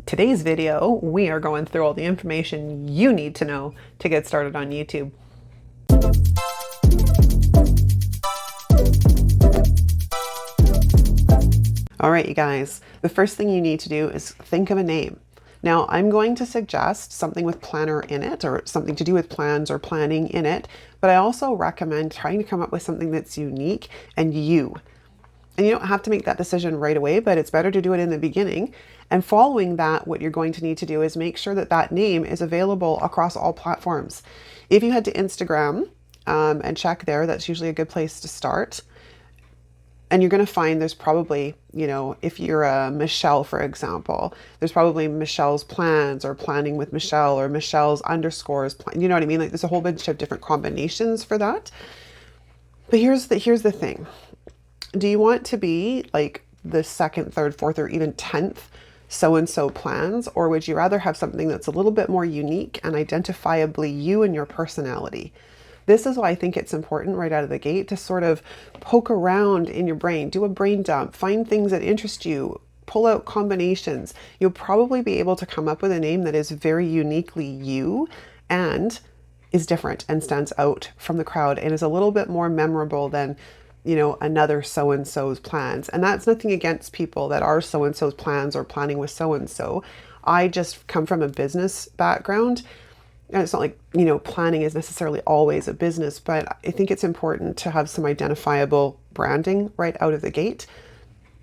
Today's video, we are going through all the information you need to know to get started on YouTube. All right, you guys, the first thing you need to do is think of a name. Now, I'm going to suggest something with planner in it or something to do with plans or planning in it, but I also recommend trying to come up with something that's unique and you. And you don't have to make that decision right away, but it's better to do it in the beginning. And following that, what you're going to need to do is make sure that that name is available across all platforms. If you head to Instagram and check there, that's usually a good place to start. And you're going to find there's probably, if you're a Michelle, for example, there's probably Michelle's plans or planning with Michelle or Michelle's underscores. You know what I mean? Like there's a whole bunch of different combinations for that. But here's the thing. Do you want to be like the second, third, fourth, or even 10th so-and-so plans? Or would you rather have something that's a little bit more unique and identifiably you and your personality? This is why I think it's important right out of the gate to sort of poke around in your brain, do a brain dump, find things that interest you, pull out combinations. You'll probably be able to come up with a name that is very uniquely you and is different and stands out from the crowd and is a little bit more memorable than another so-and-so's plans. And that's nothing against people that are so-and-so's plans or planning with so-and-so. I just come from a business background. And it's not like, planning is necessarily always a business, but I think it's important to have some identifiable branding right out of the gate.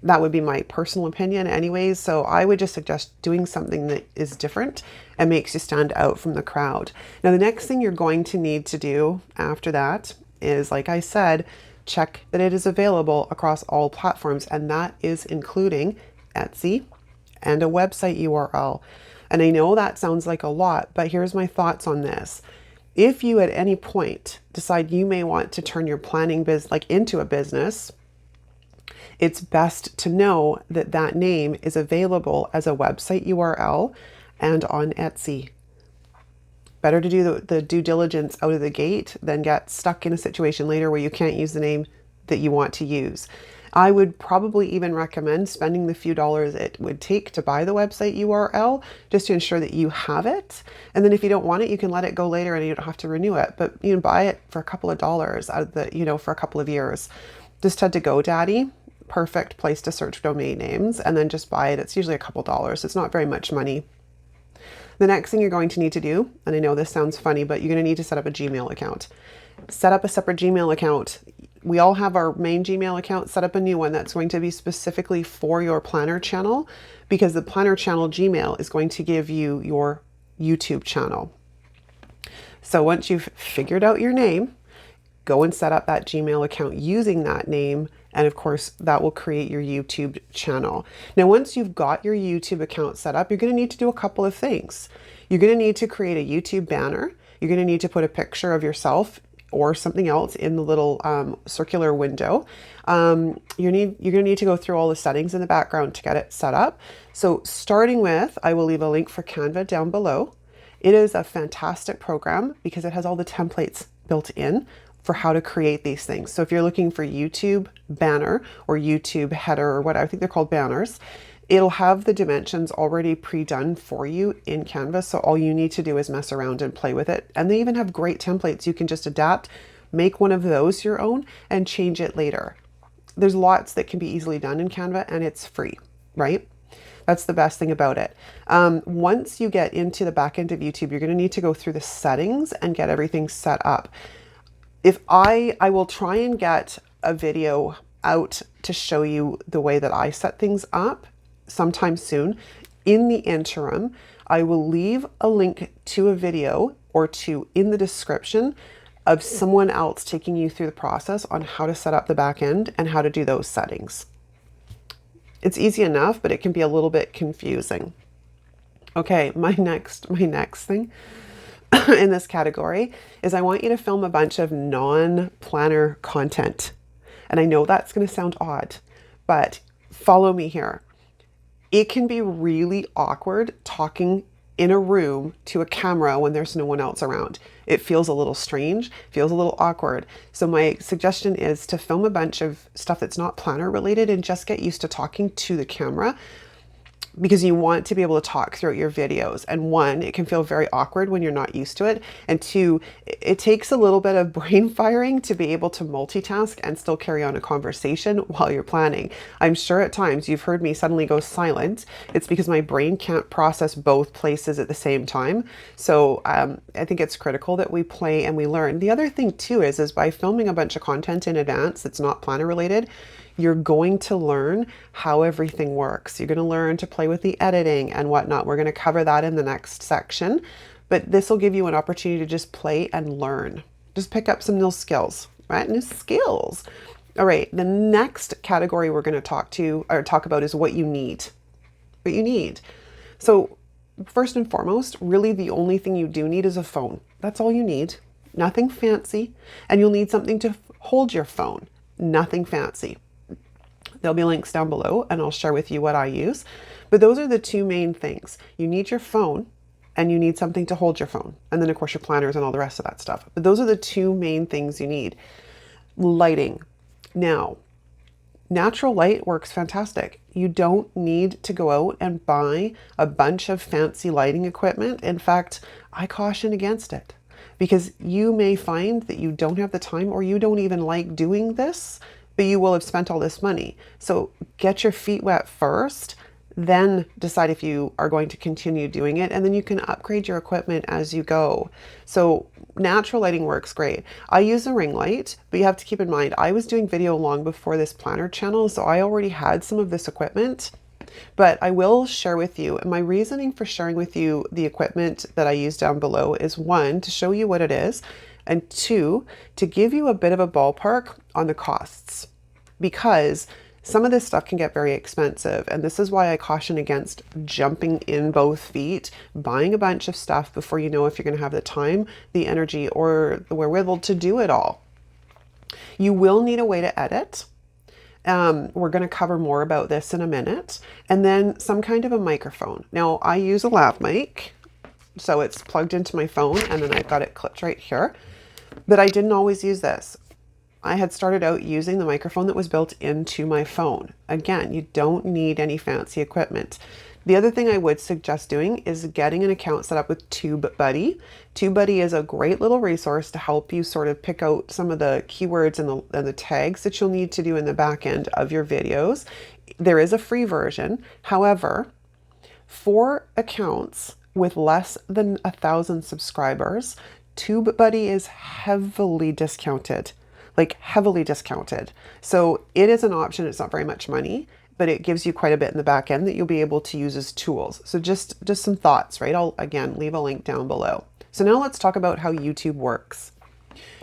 That would be my personal opinion anyways. So I would just suggest doing something that is different and makes you stand out from the crowd. Now, the next thing you're going to need to do after that is, like I said, check that it is available across all platforms, and that is including Etsy and a website URL. And I know that sounds like a lot, but here's my thoughts on this. If you at any point decide you may want to turn your planning into a business, it's best to know that that name is available as a website URL and on Etsy. Better to do the due diligence out of the gate than get stuck in a situation later where you can't use the name that you want to use. I would probably even recommend spending the few dollars it would take to buy the website URL just to ensure that you have it. And then if you don't want it, you can let it go later and you don't have to renew it. But buy it for a couple of dollars out of the, for a couple of years. Just head to GoDaddy, perfect place to search domain names, and then just buy it. It's usually a couple dollars. It's not very much money. The next thing you're going to need to do, and I know this sounds funny, but you're going to need to set up a Gmail account. Set up a separate Gmail account. We all have our main Gmail account. Set up a new one that's going to be specifically for your planner channel, because the planner channel Gmail is going to give you your YouTube channel. So once you've figured out your name, go and set up that Gmail account using that name. And of course, that will create your YouTube channel. Now, once you've got your YouTube account set up, you're going to need to do a couple of things. You're going to need to create a YouTube banner. You're going to need to put a picture of yourself or something else in the little circular window. You're going to need to go through all the settings in the background to get it set up. So starting with, I will leave a link for Canva down below. It is a fantastic program because it has all the templates built in for how to create these things. So if you're looking for YouTube banner or YouTube header or what I think they're called banners, it'll have the dimensions already pre-done for you in Canva. So all you need to do is mess around and play with it. And they even have great templates. You can just adapt, make one of those your own and change it later. There's lots that can be easily done in Canva and it's free, right? That's the best thing about it. Once you get into the back end of YouTube, you're going to need to go through the settings and get everything set up. If I will try and get a video out to show you the way that I set things up sometime soon. In the interim, I will leave a link to a video or two in the description of someone else taking you through the process on how to set up the back end and how to do those settings. It's easy enough, but it can be a little bit confusing. Okay, my next thing in this category is I want you to film a bunch of non-planner content. And I know that's going to sound odd, but follow me here. It can be really awkward talking in a room to a camera when there's no one else around. It feels a little strange, feels a little awkward. So my suggestion is to film a bunch of stuff that's not planner related and just get used to talking to the camera. because you want to be able to talk throughout your videos. And one, it can feel very awkward when you're not used to it. And two, it takes a little bit of brain firing to be able to multitask and still carry on a conversation while you're planning. I'm sure at times you've heard me suddenly go silent. It's because my brain can't process both places at the same time. So I think it's critical that we play and we learn. The other thing too is by filming a bunch of content in advance that's not planner related, you're going to learn how everything works. You're going to learn to play with the editing and whatnot. We're going to cover that in the next section, but this will give you an opportunity to just play and learn. Just pick up some new skills, right? New skills. All right. The next category we're going to talk about is what you need. What you need. So first and foremost, really the only thing you do need is a phone. That's all you need. Nothing fancy. And you'll need something to hold your phone. Nothing fancy. There'll be links down below and I'll share with you what I use. But those are the two main things. You need your phone and you need something to hold your phone. And then of course your planners and all the rest of that stuff. But those are the two main things you need. Lighting. Now, natural light works fantastic. You don't need to go out and buy a bunch of fancy lighting equipment. In fact, I caution against it because you may find that you don't have the time or you don't even like doing this, but you will have spent all this money. So get your feet wet first, then decide if you are going to continue doing it, and then you can upgrade your equipment as you go. So natural lighting works great. I use a ring light, but you have to keep in mind, I was doing video long before this planner channel, so I already had some of this equipment, but I will share with you, and my reasoning for sharing with you the equipment that I use down below is one, to show you what it is, and two, to give you a bit of a ballpark on the costs, because some of this stuff can get very expensive. And this is why I caution against jumping in both feet, buying a bunch of stuff before you know if you're going to have the time, the energy, or the wherewithal to do it all. You will need a way to edit. We're going to cover more about this in a minute. And then some kind of a microphone. Now I use a lav mic, so it's plugged into my phone and then I've got it clipped right here. But I didn't always use this. I had started out using the microphone that was built into my phone. Again, you don't need any fancy equipment. The other thing I would suggest doing is getting an account set up with TubeBuddy. TubeBuddy is a great little resource to help you sort of pick out some of the keywords and the tags that you'll need to do in the back end of your videos. There is a free version. However, for accounts with less than 1,000 subscribers, TubeBuddy is heavily discounted. Like heavily discounted. So it is an option. It's not very much money, but it gives you quite a bit in the back end that you'll be able to use as tools. So just some thoughts, right? I'll again leave a link down below. So now let's talk about how YouTube works.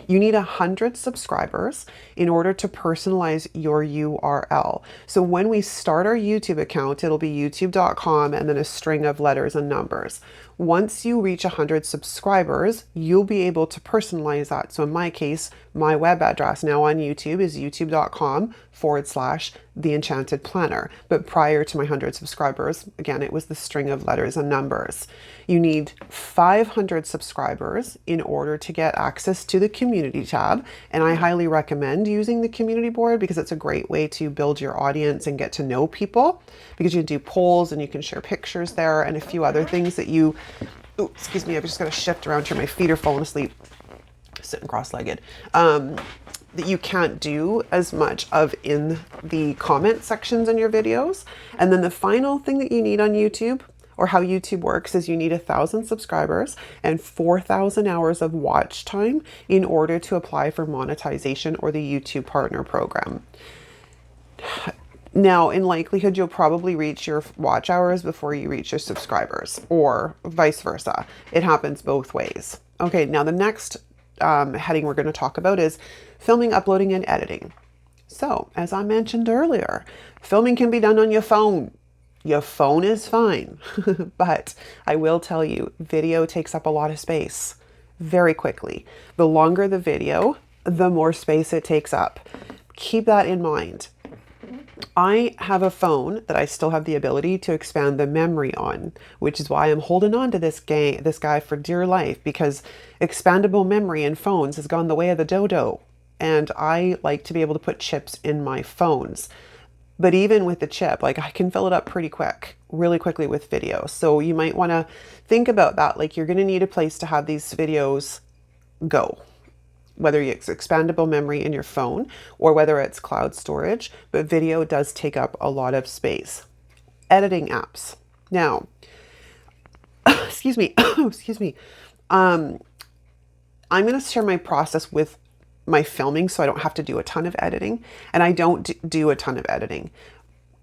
You need 100 subscribers in order to personalize your URL. So when we start our YouTube account, it'll be youtube.com and then a string of letters and numbers. Once you reach 100 subscribers, you'll be able to personalize that. So in my case, my web address now on YouTube is youtube.com/The Enchanted Planner. But prior to my 100 subscribers, again, it was the string of letters and numbers. You need 500 subscribers in order to get access to the community tab. And I highly recommend using the community board because it's a great way to build your audience and get to know people, because you can do polls and you can share pictures there and a few other things that you, oh, excuse me, I've just got to shift around here. My feet are falling asleep, sitting cross-legged. That you can't do as much of in the comment sections in your videos. And then the final thing that you need on YouTube, or how YouTube works, is you need 1,000 subscribers and 4,000 hours of watch time in order to apply for monetization or the YouTube Partner Program. Now, in likelihood, you'll probably reach your watch hours before you reach your subscribers, or vice versa. It happens both ways. Okay, now the next heading we're going to talk about is filming, uploading, and editing. So, as I mentioned earlier, filming can be done on your phone. Your phone is fine, but I will tell you, video takes up a lot of space very quickly. The longer the video, the more space it takes up. Keep that in mind. I have a phone that I still have the ability to expand the memory on, which is why I'm holding on to this guy for dear life, because expandable memory in phones has gone the way of the dodo. And I like to be able to put chips in my phones. But even with the chip, like I can fill it up pretty quick, really quickly with video. So you might want to think about that. Like you're going to need a place to have these videos go, whether it's expandable memory in your phone or whether it's cloud storage, but video does take up a lot of space. Editing apps. Now, excuse me, excuse me. I'm going to share my process with my filming so I don't have to do a ton of editing, and I don't do a ton of editing.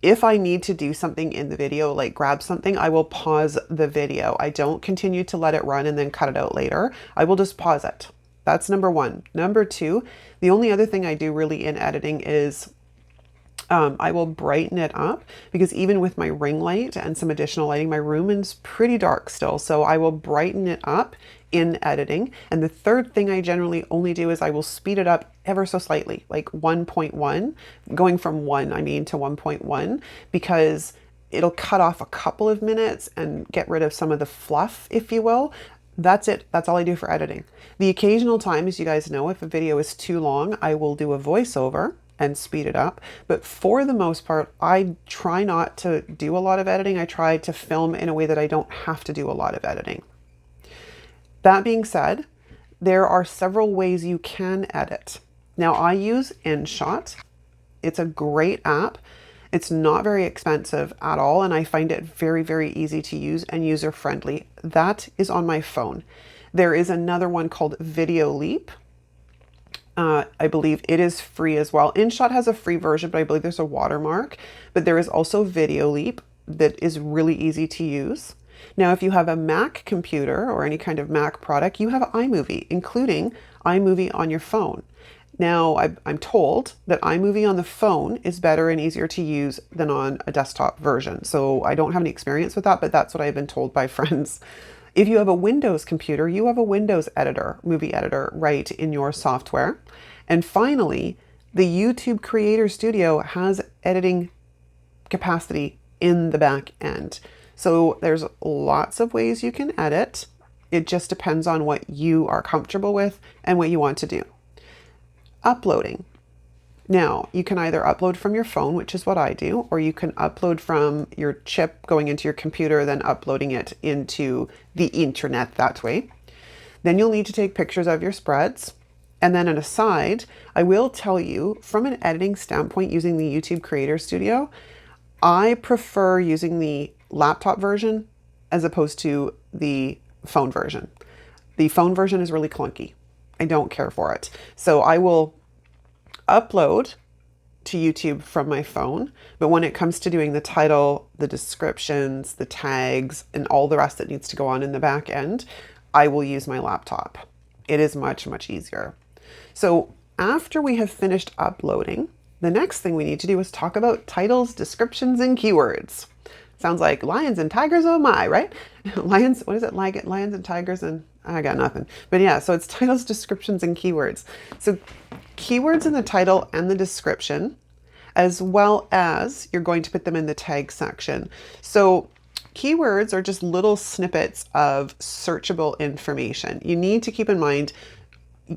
If I need to do something in the video, like grab something, I will pause the video. I don't continue to let it run and then cut it out later. I will just pause it. That's number one. Number two, the only other thing I do really in editing is I will brighten it up, because even with my ring light and some additional lighting, my room is pretty dark still. So I will brighten it up in editing. And the third thing I generally only do is I will speed it up ever so slightly, like 1.1, going from 1, I mean, to 1.1, because it'll cut off a couple of minutes and get rid of some of the fluff, if you will. That's it. That's all I do for editing. The occasional time, as you guys know, if a video is too long, I will do a voiceover and speed it up. But for the most part, I try not to do a lot of editing. I try to film in a way that I don't have to do a lot of editing. That being said, there are several ways you can edit. Now I use InShot. It's a great app. It's not very expensive at all, and I find it very, very easy to use and user-friendly. That is on my phone. There is another one called Video Leap. I believe it is free as well. InShot has a free version, but I believe there's a watermark. But there is also Video Leap that is really easy to use. Now, if you have a Mac computer or any kind of Mac product, you have iMovie, including iMovie on your phone. Now, I'm told that iMovie on the phone is better and easier to use than on a desktop version. So I don't have any experience with that, but that's what I've been told by friends. If you have a Windows computer, you have a Windows editor, movie editor, right in your software. And finally, the YouTube Creator Studio has editing capacity in the back end. So there's lots of ways you can edit. It just depends on what you are comfortable with and what you want to do. Uploading. Now, you can either upload from your phone, which is what I do, or you can upload from your chip going into your computer, then uploading it into the internet that way. Then you'll need to take pictures of your spreads. And then an aside, I will tell you from an editing standpoint using the YouTube Creator Studio, I prefer using the laptop version as opposed to the phone version. The phone version is really clunky. I don't care for it. So I will upload to YouTube from my phone, but when it comes to doing the title, the descriptions, the tags, and all the rest that needs to go on in the back end, I will use my laptop. It is much, much easier. So after we have finished uploading, the next thing we need to do is talk about titles, descriptions, and keywords. Sounds like lions and tigers, oh my, right? Lions, what is it? Lions and tigers and I got nothing. But yeah, so it's titles, descriptions, and keywords. So keywords in the title and the description, as well as you're going to put them in the tag section. So keywords are just little snippets of searchable information. You need to keep in mind,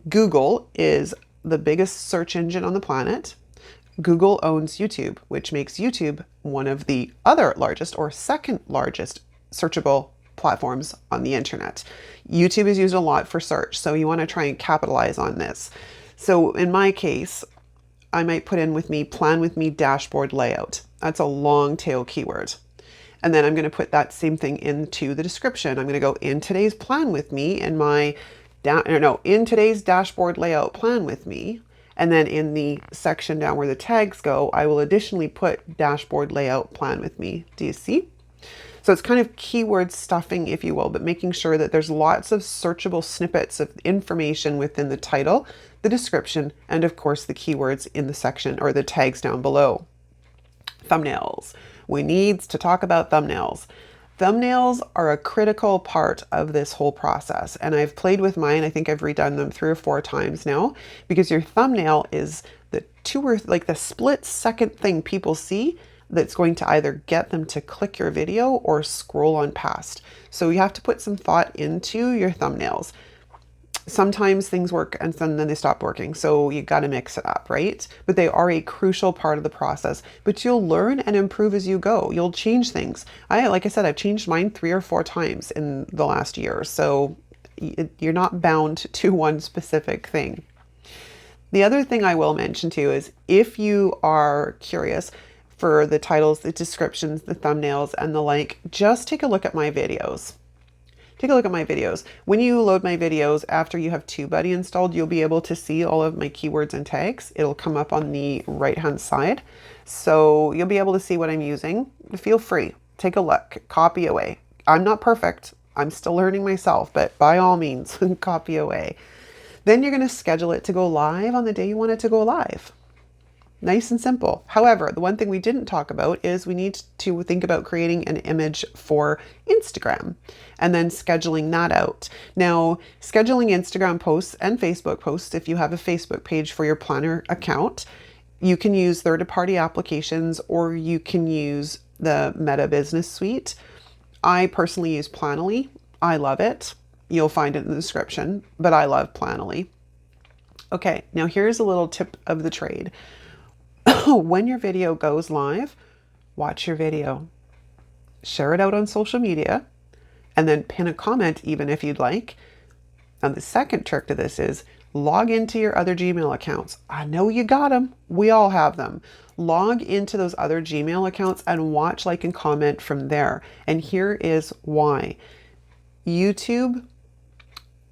Google is the biggest search engine on the planet. Google owns YouTube, which makes YouTube one of the other largest or second largest searchable platforms on the internet. YouTube is used a lot for search, so you want to try and capitalize on this. So in my case, I might put in with me, plan with me dashboard layout. That's a long tail keyword. And then I'm going to put that same thing into the description. I'm going to go in today's plan with me in my, in today's dashboard layout plan with me. And then in the section down where the tags go, I will additionally put dashboard layout plan with me. Do you see? So it's kind of keyword stuffing, if you will, but making sure that there's lots of searchable snippets of information within the title, the description, and of course the keywords in the section or the tags down below. Thumbnails. We need to talk about thumbnails. Thumbnails are a critical part of this whole process, and I've played with mine. I think I've redone them 3 or 4 times now, because your thumbnail is the the split second thing people see that's going to either get them to click your video or scroll on past. So you have to put some thought into your thumbnails. Sometimes things work and then they stop working. So you got to mix it up, right? But they are a crucial part of the process. But you'll learn and improve as you go. You'll change things. Like I said, I've changed mine 3 or 4 times in the last year. So you're not bound to one specific thing. The other thing I will mention too is if you are curious for the titles, the descriptions, the thumbnails, and the like, just take a look at my videos. Take a look at my videos. When you load my videos after you have TubeBuddy installed, you'll be able to see all of my keywords and tags. It'll come up on the right-hand side. So you'll be able to see what I'm using. Feel free, take a look, copy away. I'm not perfect. I'm still learning myself, but by all means, copy away. Then you're going to schedule it to go live on the day you want it to go live. Nice and simple. However, the one thing we didn't talk about is we need to think about creating an image for Instagram and then scheduling that out. Now, scheduling Instagram posts and Facebook posts, if you have a Facebook page for your planner account, you can use third-party applications or you can use the Meta Business Suite. I personally use Planoly. I love it. You'll find it in the description, but I love Planoly. Okay, now here's a little tip of the trade. When your video goes live, watch your video, share it out on social media, and then pin a comment even if you'd like. And the second trick to this is log into your other Gmail accounts. I know you got them. We all have them. Log into those other Gmail accounts and watch, like, and comment from there. And here is why. YouTube,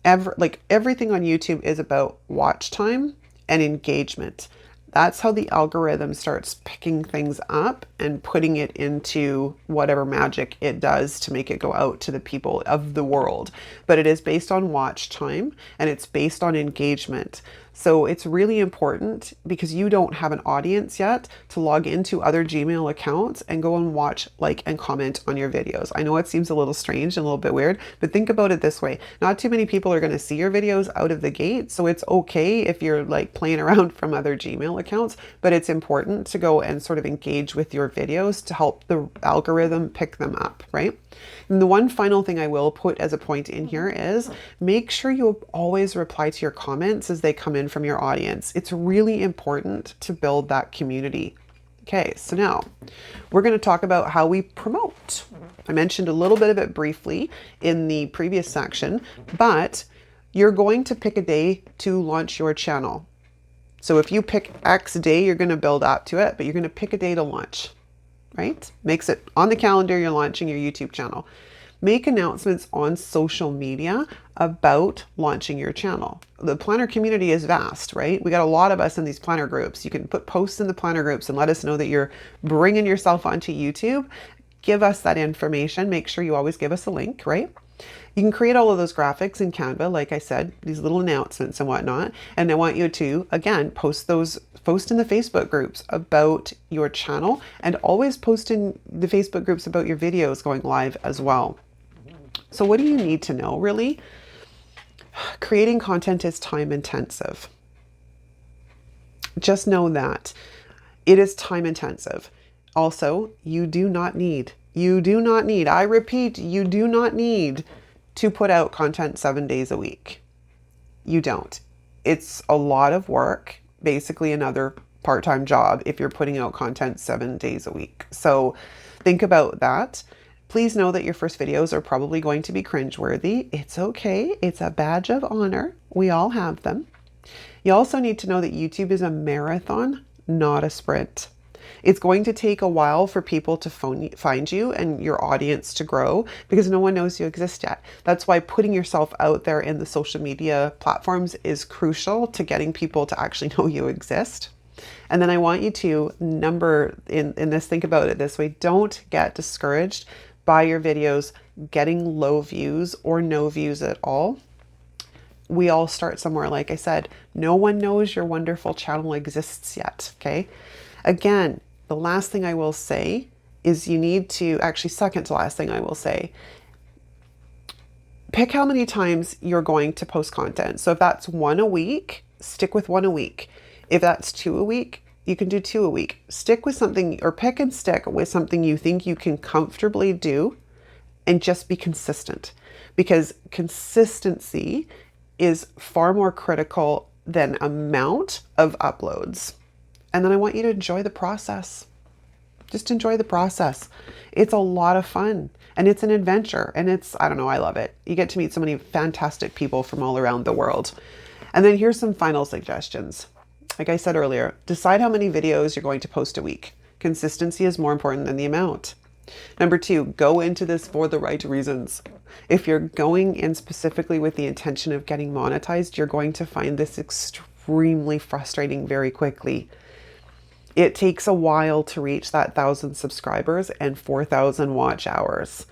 everything on YouTube is about watch time and engagement. That's how the algorithm starts picking things up and putting it into whatever magic it does to make it go out to the people of the world. But it is based on watch time and it's based on engagement. So it's really important, because you don't have an audience yet, to log into other Gmail accounts and go and watch, like, and comment on your videos. I know it seems a little strange and a little bit weird, but think about it this way. Not too many people are going to see your videos out of the gate. So it's okay if you're like playing around from other Gmail accounts, but it's important to go and sort of engage with your videos to help the algorithm pick them up, right? And the one final thing I will put as a point in here is make sure you always reply to your comments as they come in from your audience. It's really important to build that community. Okay, so now we're going to talk about how we promote. I mentioned a little bit of it briefly in the previous section, but you're going to pick a day to launch your channel. So if you pick X day, you're going to build up to it, but you're going to pick a day to launch, right? Makes it on the calendar, you're launching your YouTube channel. Make announcements on social media about launching your channel. The planner community is vast, right? We got a lot of us in these planner groups. You can put posts in the planner groups and let us know that you're bringing yourself onto YouTube. Give us that information. Make sure you always give us a link, right? You can create all of those graphics in Canva, like I said, these little announcements and whatnot. And I want you to, again, post in the Facebook groups about your channel, and always post in the Facebook groups about your videos going live as well. So what do you need to know, really? Creating content is time intensive. Just know that. It is time intensive. Also, you do not need, I repeat, you do not need to put out content 7 days a week. You don't. It's a lot of work, basically another part-time job if you're putting out content 7 days a week. So think about that. Please know that your first videos are probably going to be cringeworthy. It's okay. It's a badge of honor. We all have them. You also need to know that YouTube is a marathon, not a sprint. It's going to take a while for people to find you and your audience to grow, because no one knows you exist yet. That's why putting yourself out there in the social media platforms is crucial to getting people to actually know you exist. And then I want you to think about it this way. Don't get discouraged by your videos getting low views or no views at all. We all start somewhere, like I said. No one knows your wonderful channel exists yet, okay? Again, the last thing I will say is second to last thing I will say, pick how many times you're going to post content. So if that's 1 a week, stick with 1 a week. If that's 2 a week, you can do 2 a week. Stick with something, or pick and stick with something you think you can comfortably do, and just be consistent, because consistency is far more critical than amount of uploads. And then I want you to enjoy the process. Just enjoy the process. It's a lot of fun and it's an adventure and I don't know, I love it. You get to meet so many fantastic people from all around the world. And then here's some final suggestions. Like I said earlier, decide how many videos you're going to post a week. Consistency is more important than the amount. Number 2, go into this for the right reasons. If you're going in specifically with the intention of getting monetized, you're going to find this extremely frustrating very quickly. It takes a while to reach that 1,000 subscribers and 4,000 watch hours.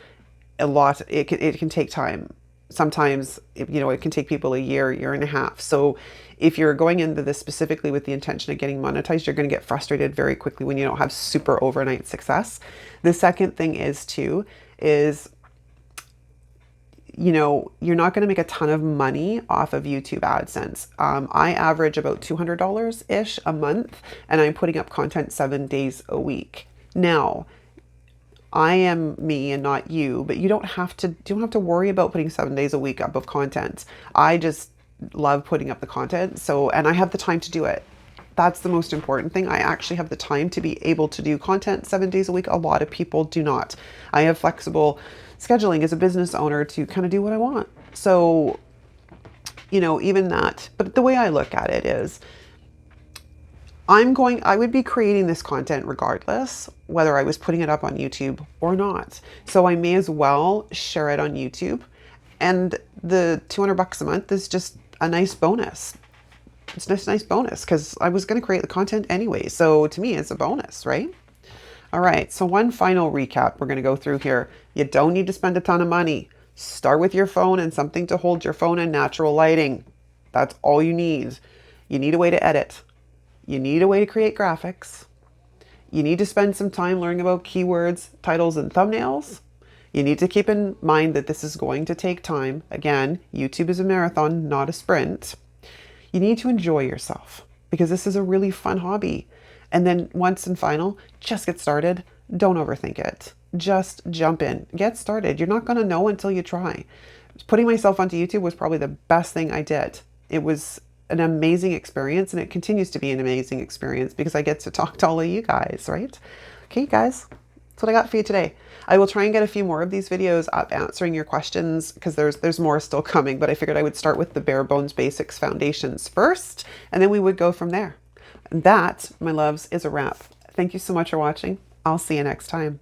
It can take time. Sometimes, it can take people a year and a half. So if you're going into this specifically with the intention of getting monetized, you're going to get frustrated very quickly when you don't have super overnight success. The second thing is you're not going to make a ton of money off of YouTube AdSense. I average about $200-ish a month, and I'm putting up content 7 days a week. Now, I am me and not you, but you don't have to worry about putting 7 days a week up of content. I just love putting up the content. And I have the time to do it. That's the most important thing. I actually have the time to be able to do content 7 days a week. A lot of people do not. I have flexible scheduling as a business owner to kind of do what I want. So, even that, but the way I look at it is I would be creating this content regardless, whether I was putting it up on YouTube or not. So I may as well share it on YouTube. And the $200 a month is just a nice bonus. It's a nice bonus because I was going to create the content anyway. So to me, it's a bonus, right? All right. So one final recap we're going to go through here. You don't need to spend a ton of money. Start with your phone and something to hold your phone and natural lighting. That's all you need. You need a way to edit. You need a way to create graphics. You need to spend some time learning about keywords, titles, and thumbnails. You need to keep in mind that this is going to take time. Again, YouTube is a marathon, not a sprint. You need to enjoy yourself because this is a really fun hobby. And then once and final, just get started. Don't overthink it. Just jump in. Get started. You're not going to know until you try. Putting myself onto YouTube was probably the best thing I did. It was an amazing experience, and it continues to be an amazing experience because I get to talk to all of you guys, right? Okay, guys, that's what I got for you today. I will try and get a few more of these videos up answering your questions because there's more still coming, but I figured I would start with the bare bones basics foundations first, and then we would go from there. And that, my loves, is a wrap. Thank you so much for watching. I'll see you next time.